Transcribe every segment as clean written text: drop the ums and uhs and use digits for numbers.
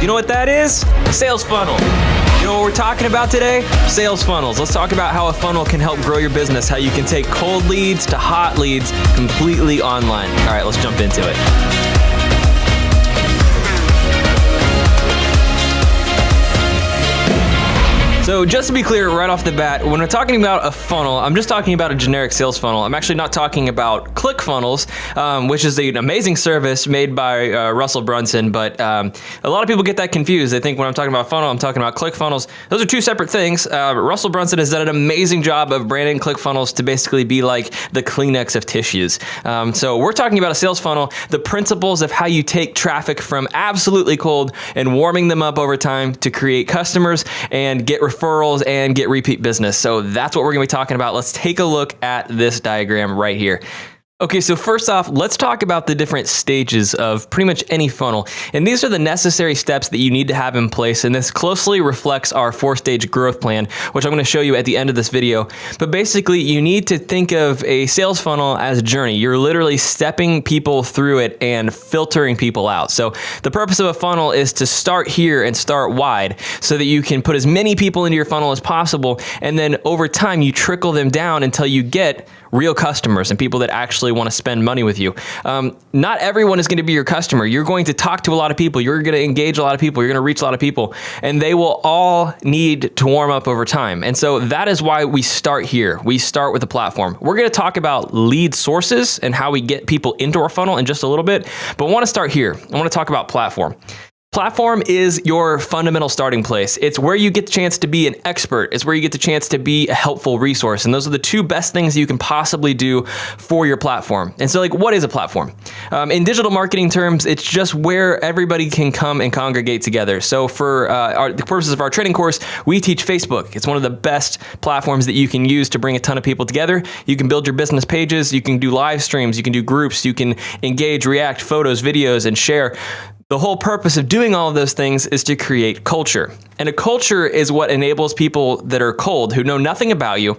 You know what that is? Sales funnel. You know what we're talking about today? Sales funnels. Let's talk about how a funnel can help grow your business, how you can take cold leads to hot leads completely online. All right, let's jump into it. So just to be clear right off the bat, when we're talking about a funnel, I'm just talking about a generic sales funnel. I'm actually not talking about ClickFunnels, which is an amazing service made by Russell Brunson, but a lot of people get that confused. They think when I'm talking about funnel, I'm talking about ClickFunnels. Those are two separate things. Russell Brunson has done an amazing job of branding ClickFunnels to basically be like the Kleenex of tissues. So we're talking about a sales funnel, the principles of how you take traffic from absolutely cold and warming them up over time to create customers and get referrals and get repeat business. So that's what we're going to be talking about. Let's take a look at this diagram right here. Okay, so first off, let's talk about the different stages of pretty much any funnel. And these are the necessary steps that you need to have in place. And this closely reflects our 4-stage growth plan, which I'm going to show you at the end of this video. But basically, you need to think of a sales funnel as a journey. You're literally stepping people through it and filtering people out. So the purpose of a funnel is to start here and start wide so that you can put as many people into your funnel as possible. And then over time, you trickle them down until you get real customers and people that actually want to spend money with you. Not everyone is going to be your customer. You're going to talk to a lot of people. You're going to engage a lot of people. You're going to reach a lot of people, and they will all need to warm up over time. And so that is why we start here. We start with a platform. We're going to talk about lead sources and how we get people into our funnel in just a little bit, but I want to start here. I want to talk about platform. Platform is your fundamental starting place. It's where you get the chance to be an expert. It's where you get the chance to be a helpful resource. And those are the two best things you can possibly do for your platform. And so what is a platform? In digital marketing terms, it's just where everybody can come and congregate together. So for the purposes of our training course, we teach Facebook. It's one of the best platforms that you can use to bring a ton of people together. You can build your business pages. You can do live streams. You can do groups. You can engage, react, photos, videos, and share. The whole purpose of doing all of those things is to create culture. And a culture is what enables people that are cold, who know nothing about you,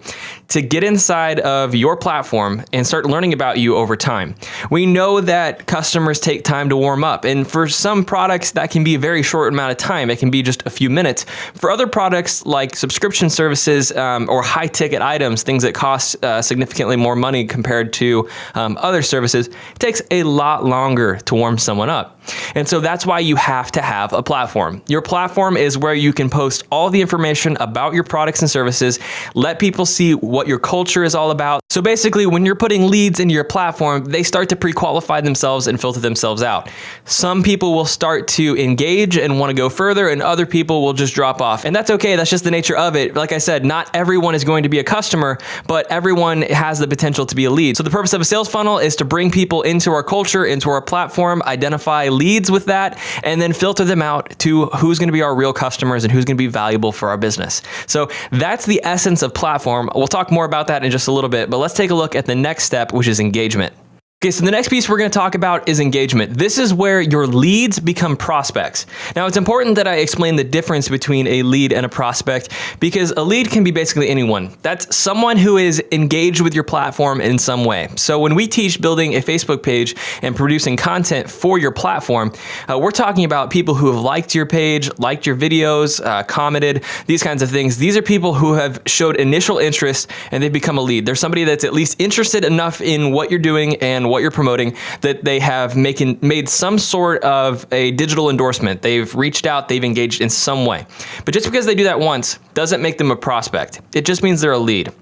to get inside of your platform and start learning about you over time. We know that customers take time to warm up. And for some products, that can be a very short amount of time. It can be just a few minutes. For other products like subscription services or high ticket items, things that cost significantly more money compared to other services, it takes a lot longer to warm someone up. And so that's why you have to have a platform. Your platform is where you can post all the information about your products and services, let people see what your culture is all about. So basically, when you're putting leads into your platform, they start to pre-qualify themselves and filter themselves out. Some people will start to engage and want to go further, and other people will just drop off. And that's okay. That's just the nature of it. Like I said, not everyone is going to be a customer, but everyone has the potential to be a lead. So the purpose of a sales funnel is to bring people into our culture, into our platform, identify leads with that, and then filter them out to who's going to be our real customers and who's going to be valuable for our business. So that's the essence of platform. We'll talk more about that in just a little bit, but let's take a look at the next step, which is engagement. Okay, so the next piece we're going to talk about is engagement. This is where your leads become prospects. Now, it's important that I explain the difference between a lead and a prospect, because a lead can be basically anyone. That's someone who is engaged with your platform in some way. So when we teach building a Facebook page and producing content for your platform, we're talking about people who have liked your page, liked your videos, commented, these kinds of things. These are people who have showed initial interest and they've become a lead. They're somebody that's at least interested enough in what you're doing and what you're promoting that they have made some sort of a digital endorsement. They've reached out, they've engaged in some way. But just because they do that once doesn't make them a prospect. It just means they're a lead.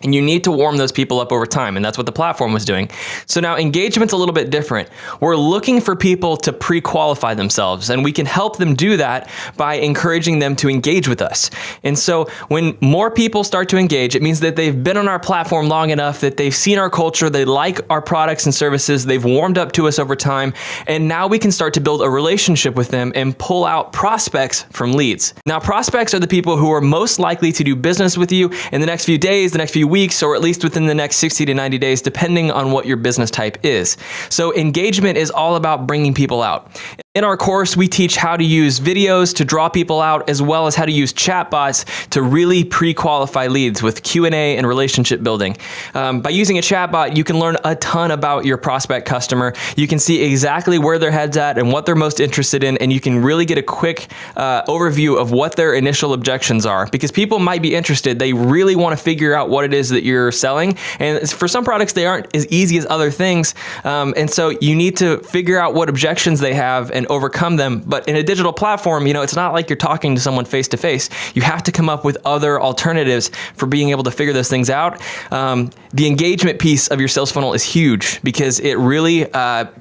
And you need to warm those people up over time, and that's what the platform was doing. So now engagement's a little bit different. We're looking for people to pre-qualify themselves, and we can help them do that by encouraging them to engage with us. And so when more people start to engage, it means that they've been on our platform long enough that they've seen our culture, they like our products and services, they've warmed up to us over time, and now we can start to build a relationship with them and pull out prospects from leads. Now, prospects are the people who are most likely to do business with you in the next few days, the next few weeks, or at least within the next 60 to 90 days, depending on what your business type is. So engagement is all about bringing people out. In our course, we teach how to use videos to draw people out, as well as how to use chatbots to really pre-qualify leads with Q&A and relationship building. By using a chatbot, you can learn a ton about your prospect customer. You can see exactly where their head's at and what they're most interested in, and you can really get a quick overview of what their initial objections are. Because people might be interested, they really want to figure out what it is that you're selling, and for some products, they aren't as easy as other things, and so you need to figure out what objections they have and overcome them. But in a digital platform, it's not like you're talking to someone face to face. You have to come up with other alternatives for being able to figure those things out. The engagement piece of your sales funnel is huge because it really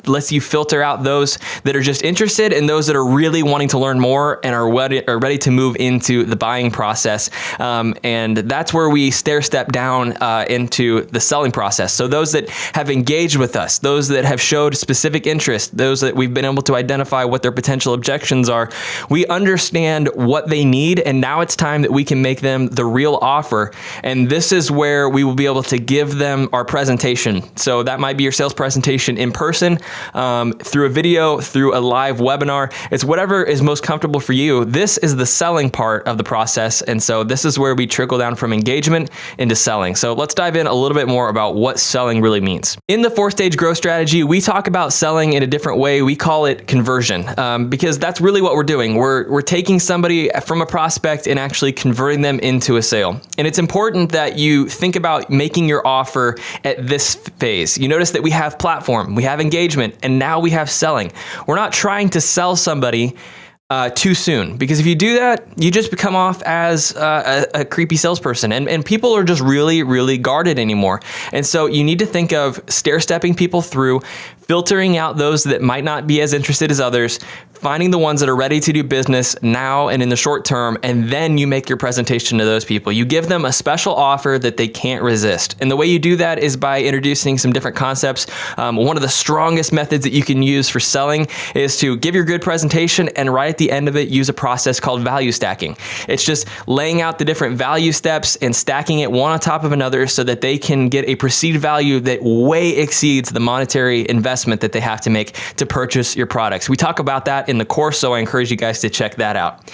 lets you filter out those that are just interested and those that are really wanting to learn more and are ready to move into the buying process. And that's where we stair step down into the selling process. So those that have engaged with us, those that have showed specific interest, those that we've been able to identify what their potential objections are, we understand what they need, and now it's time that we can make them the real offer. And this is where we will be able to give them our presentation. So that might be your sales presentation in person, through a video, through a live webinar. It's whatever is most comfortable for you. This is the selling part of the process, and so this is where we trickle down from engagement into selling. So let's dive in a little bit more about what selling really means. In the 4-stage growth strategy, we talk about selling in a different way. We call it conversion. Because that's really what we're doing. We're taking somebody from a prospect and actually converting them into a sale. And it's important that you think about making your offer at this phase. You notice that we have platform, we have engagement, and now we have selling. We're not trying to sell somebody too soon, because if you do that, you just become off as a creepy salesperson, and people are just really, really guarded anymore. And so you need to think of stair-stepping people through, filtering out those that might not be as interested as others, finding the ones that are ready to do business now and in the short term, and then you make your presentation to those people. You give them a special offer that they can't resist. And the way you do that is by introducing some different concepts. One of the strongest methods that you can use for selling is to give your good presentation, and right at the end of it, use a process called value stacking. It's just laying out the different value steps and stacking it one on top of another so that they can get a perceived value that way exceeds the monetary investment that they have to make to purchase your products. We talk about that in the course, so I encourage you guys to check that out.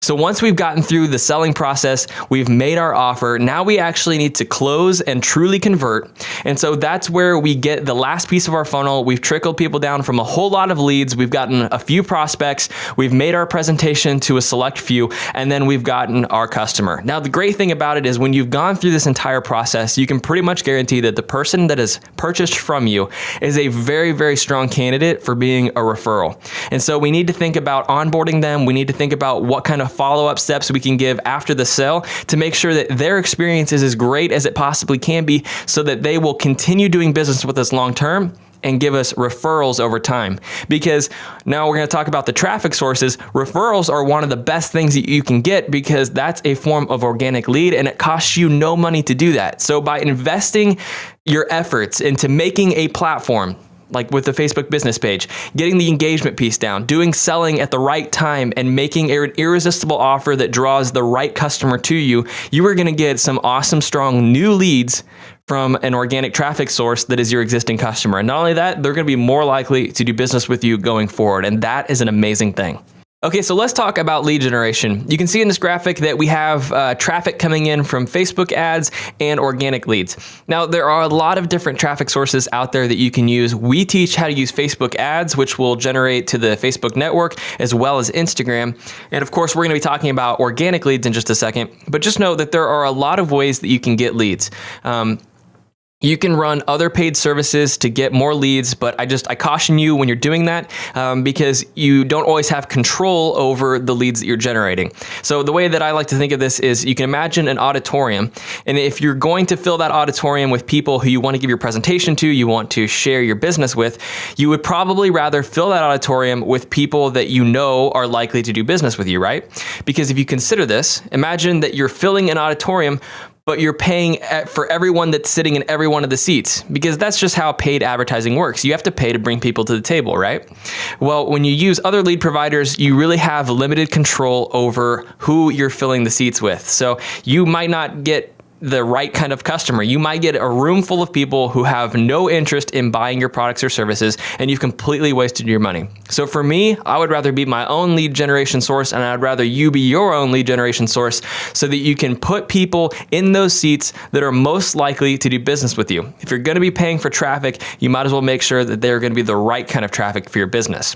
So once we've gotten through the selling process, we've made our offer, now we actually need to close and truly convert. And so that's where we get the last piece of our funnel. We've trickled people down from a whole lot of leads. We've gotten a few prospects. We've made our presentation to a select few, and then we've gotten our customer. Now, the great thing about it is when you've gone through this entire process, you can pretty much guarantee that the person that has purchased from you is a very, very strong candidate for being a referral. And so we need to think about onboarding them. We need to think about what kind of follow-up steps we can give after the sale to make sure that their experience is as great as it possibly can be, so that they will continue doing business with us long-term and give us referrals over time. Because now we're going to talk about the traffic sources. Referrals are one of the best things that you can get, because that's a form of organic lead and it costs you no money to do that. So by investing your efforts into making a platform, like with the Facebook business page, getting the engagement piece down, doing selling at the right time, and making an irresistible offer that draws the right customer to you, you are going to get some awesome, strong new leads from an organic traffic source that is your existing customer. And not only that, they're going to be more likely to do business with you going forward. And that is an amazing thing. Okay, so let's talk about lead generation. You can see in this graphic that we have traffic coming in from Facebook ads and organic leads. Now, there are a lot of different traffic sources out there that you can use. We teach how to use Facebook ads, which will generate to the Facebook network, as well as Instagram. And of course, we're going to be talking about organic leads in just a second, but just know that there are a lot of ways that you can get leads. You can run other paid services to get more leads, but I caution you when you're doing that because you don't always have control over the leads that you're generating. So the way that I like to think of this is you can imagine an auditorium, and if you're going to fill that auditorium with people who you want to give your presentation to, you want to share your business with, you would probably rather fill that auditorium with people that you know are likely to do business with you, right? Because if you consider this, imagine that you're filling an auditorium, but you're paying for everyone that's sitting in every one of the seats, because that's just how paid advertising works. You have to pay to bring people to the table, right? Well, when you use other lead providers, you really have limited control over who you're filling the seats with. So you might not get the right kind of customer. You might get a room full of people who have no interest in buying your products or services, and you've completely wasted your money. So for me, I would rather be my own lead generation source, and I'd rather you be your own lead generation source so that you can put people in those seats that are most likely to do business with you. If you're going to be paying for traffic, you might as well make sure that they're going to be the right kind of traffic for your business.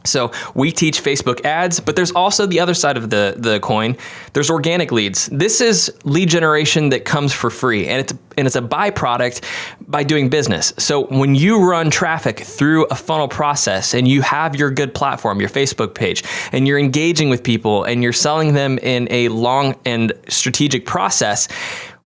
So we teach Facebook ads, but there's also the other side of the coin. There's organic leads. This is lead generation that comes for free, and it's a byproduct by doing business. So when you run traffic through a funnel process and you have your good platform, your Facebook page, and you're engaging with people and you're selling them in a long and strategic process,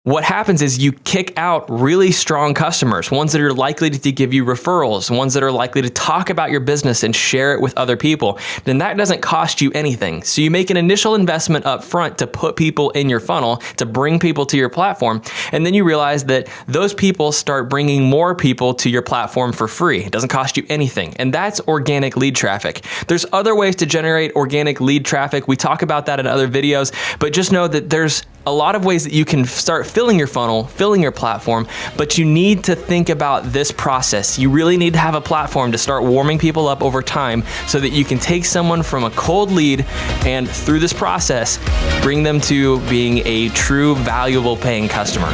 what happens is you kick out really strong customers, ones that are likely to give you referrals, ones that are likely to talk about your business and share it with other people. Then that doesn't cost you anything. So you make an initial investment up front to put people in your funnel, to bring people to your platform. And then you realize that those people start bringing more people to your platform for free. It doesn't cost you anything. And that's organic lead traffic. There's other ways to generate organic lead traffic. We talk about that in other videos, but just know that there's a lot of ways that you can start filling your funnel, filling your platform, but you need to think about this process. You really need to have a platform to start warming people up over time so that you can take someone from a cold lead and through this process, bring them to being a true valuable paying customer.